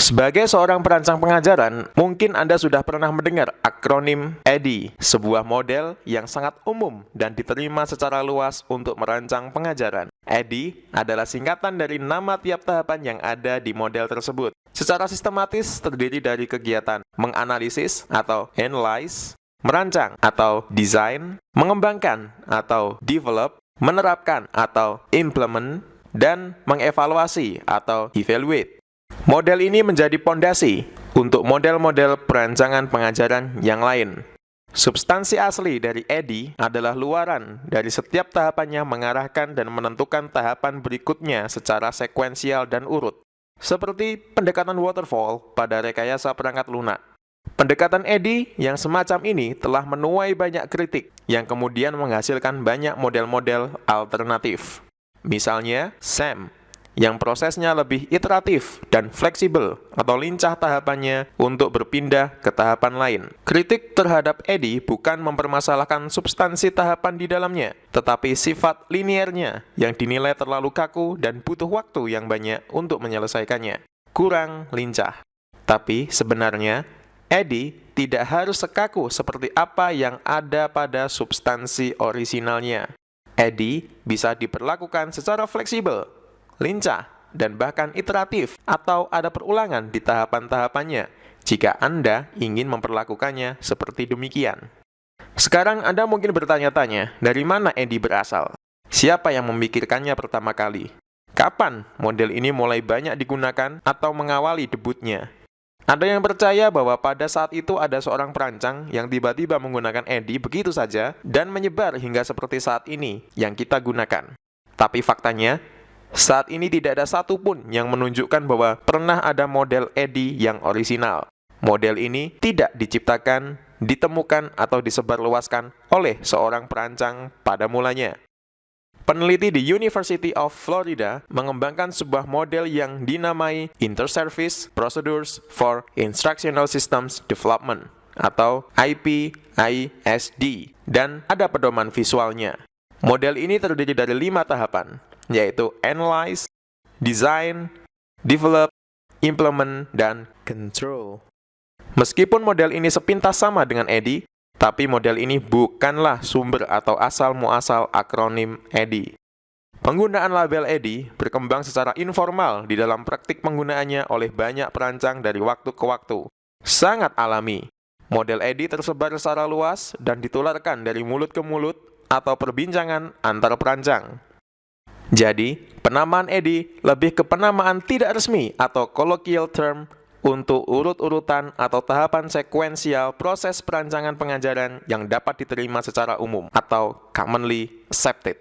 Sebagai seorang perancang pengajaran, mungkin Anda sudah pernah mendengar akronim EDI, sebuah model yang sangat umum dan diterima secara luas untuk merancang pengajaran. EDI adalah singkatan dari nama tiap tahapan yang ada di model tersebut. Secara sistematis terdiri dari kegiatan menganalisis atau analyze, merancang atau design, mengembangkan atau develop, menerapkan atau implement, dan mengevaluasi atau evaluate. Model ini menjadi pondasi untuk model-model perancangan pengajaran yang lain. Substansi asli dari EDI adalah luaran dari setiap tahapannya mengarahkan dan menentukan tahapan berikutnya secara sekuensial dan urut. Seperti pendekatan waterfall pada rekayasa perangkat lunak. Pendekatan EDI yang semacam ini telah menuai banyak kritik yang kemudian menghasilkan banyak model-model alternatif. Misalnya SAM, yang prosesnya lebih iteratif dan fleksibel atau lincah tahapannya untuk berpindah ke tahapan lain. Kritik terhadap EDI bukan mempermasalahkan substansi tahapan di dalamnya, tetapi sifat linearnya yang dinilai terlalu kaku dan butuh waktu yang banyak untuk menyelesaikannya. Kurang lincah. Tapi sebenarnya, EDI tidak harus sekaku seperti apa yang ada pada substansi orisinalnya. EDI bisa diperlakukan secara fleksibel, lincah, dan bahkan iteratif atau ada perulangan di tahapan-tahapannya jika Anda ingin memperlakukannya seperti demikian. Sekarang Anda mungkin bertanya-tanya, dari mana EDI berasal? Siapa yang memikirkannya pertama kali? Kapan model ini mulai banyak digunakan atau mengawali debutnya? Ada yang percaya bahwa pada saat itu ada seorang perancang yang tiba-tiba menggunakan EDI begitu saja dan menyebar hingga seperti saat ini yang kita gunakan. Tapi faktanya, saat ini tidak ada satupun yang menunjukkan bahwa pernah ada model EDI yang orisinal. Model ini tidak diciptakan, ditemukan, atau disebarluaskan oleh seorang perancang pada mulanya. Peneliti di University of Florida mengembangkan sebuah model yang dinamai Interservice Procedures for Instructional Systems Development atau IPISD, dan ada pedoman visualnya. Model ini terdiri dari 5 tahapan, yaitu Analyze, Design, Develop, Implement, dan Control. Meskipun model ini sepintas sama dengan EDI, tapi model ini bukanlah sumber atau asal-muasal akronim EDI. Penggunaan label EDI berkembang secara informal di dalam praktik penggunaannya oleh banyak perancang dari waktu ke waktu. Sangat alami. Model EDI tersebar secara luas dan ditularkan dari mulut ke mulut atau perbincangan antar perancang. Jadi, penamaan EDI lebih ke penamaan tidak resmi atau colloquial term untuk urut-urutan atau tahapan sekuensial proses perancangan pengajaran yang dapat diterima secara umum atau commonly accepted.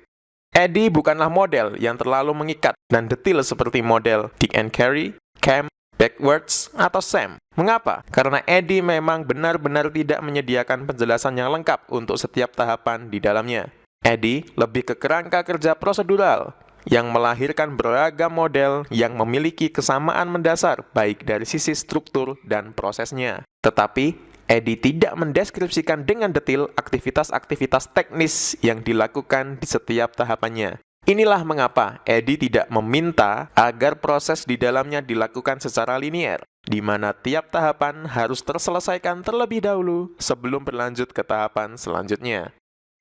EDI bukanlah model yang terlalu mengikat dan detil seperti model Dick and Carey, CAM, Backwards, atau SAM. Mengapa? Karena EDI memang benar-benar tidak menyediakan penjelasan yang lengkap untuk setiap tahapan di dalamnya. EDI lebih ke kerangka kerja prosedural yang melahirkan beragam model yang memiliki kesamaan mendasar baik dari sisi struktur dan prosesnya. Tetapi, EDI tidak mendeskripsikan dengan detail aktivitas-aktivitas teknis yang dilakukan di setiap tahapannya. Inilah mengapa EDI tidak meminta agar proses di dalamnya dilakukan secara linear, di mana tiap tahapan harus terselesaikan terlebih dahulu sebelum berlanjut ke tahapan selanjutnya.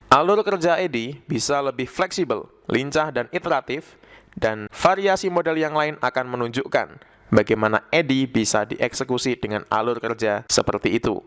Alur kerja EDI bisa lebih fleksibel, lincah, dan iteratif, dan variasi model yang lain akan menunjukkan bagaimana EDI bisa dieksekusi dengan alur kerja seperti itu.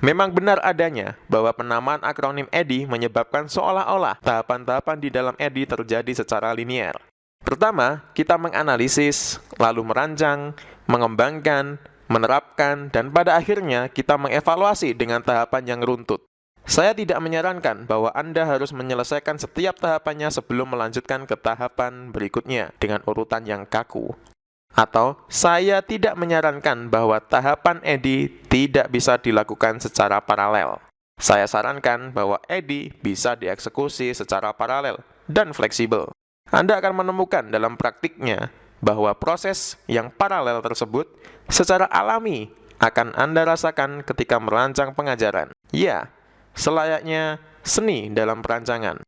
Memang benar adanya bahwa penamaan akronim EDI menyebabkan seolah-olah tahapan-tahapan di dalam EDI terjadi secara linear. Pertama, kita menganalisis, lalu merancang, mengembangkan, menerapkan, dan pada akhirnya kita mengevaluasi dengan tahapan yang runtut. Saya tidak menyarankan bahwa Anda harus menyelesaikan setiap tahapannya sebelum melanjutkan ke tahapan berikutnya dengan urutan yang kaku. Atau, saya tidak menyarankan bahwa tahapan EDI tidak bisa dilakukan secara paralel. Saya sarankan bahwa EDI bisa dieksekusi secara paralel dan fleksibel. Anda akan menemukan dalam praktiknya bahwa proses yang paralel tersebut secara alami akan Anda rasakan ketika merancang pengajaran. Ya, selayaknya seni dalam perancangan.